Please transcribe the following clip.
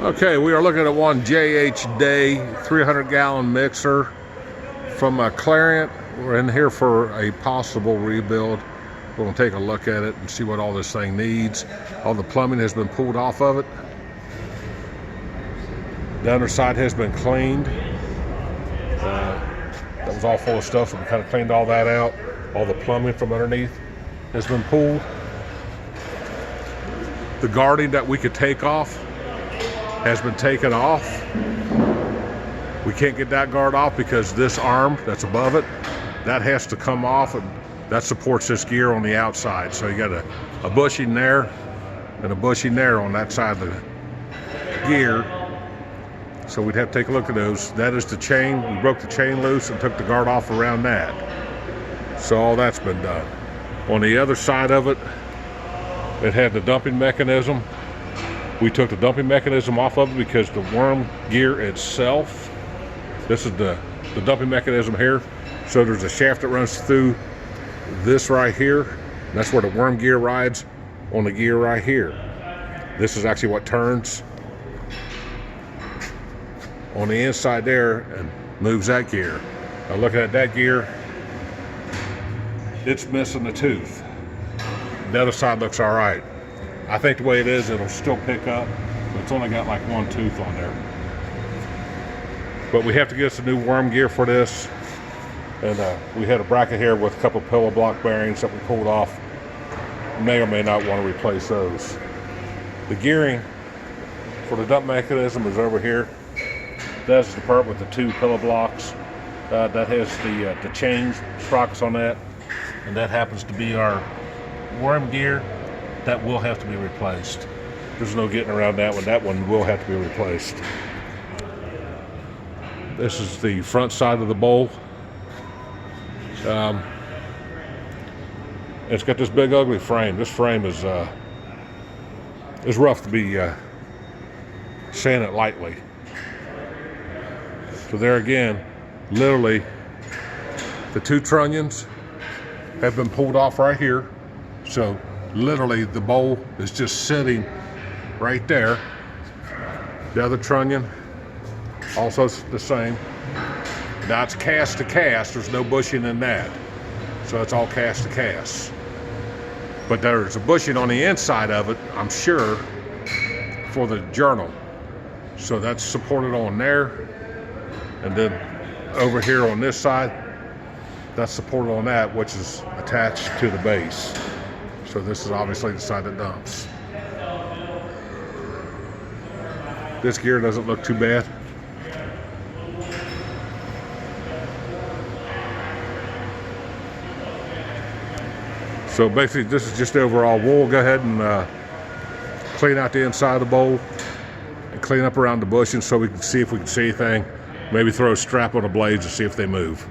Okay, we are looking at one JH Day 300-gallon mixer from Clariant. We're in here for a possible rebuild. We're going to take a look at it and see what all this thing needs. All the plumbing has been pulled off of it. The underside has been cleaned. That was all full of stuff, so we kind of cleaned all that out. All the plumbing from underneath has been pulled. The guarding that we could take off has been taken off. We can't get that guard off because this arm that's above it, that has to come off, and that supports this gear on the outside. So you got a bushing there and a bushing there on that side of the gear. So we'd have to take a look at those. That is the chain. We broke the chain loose and took the guard off around that. So all that's been done. On the other side of it, it had the dumping mechanism. We took the dumping mechanism off of it because the worm gear itself, this is the dumping mechanism here. So there's a shaft that runs through this right here. That's where the worm gear rides on the gear right here. This is actually what turns on the inside there and moves that gear. Now looking at that gear, it's missing the tooth. The other side looks all right. I think the way it is, it'll still pick up, but it's only got like one tooth on there. But we have to get us a new worm gear for this. And we had a bracket here with a couple pillow block bearings that we pulled off. May or may not want to replace those. The gearing for the dump mechanism is over here. That's the part with the two pillow blocks. That has the chain sprockets on that. And that happens to be our worm gear. That will have to be replaced. There's no getting around that one. That one will have to be replaced. This is the front side of the bowl. It's got this big ugly frame. This frame is rough to be saying it lightly. So there again, literally, the two trunnions have been pulled off right here. So literally the bowl is just sitting right there. The other trunnion, also the same. Now it's cast to cast, there's no bushing in that. So it's all cast to cast. But there's a bushing on the inside of it, I'm sure, for the journal. So that's supported on there. And then over here on this side, that's supported on that, which is attached to the base. So this is obviously the side that dumps. This gear doesn't look too bad. So basically this is just overall. We'll go ahead and clean out the inside of the bowl and clean up around the bushing so we can see if we can see anything. Maybe throw a strap on the blades to see if they move.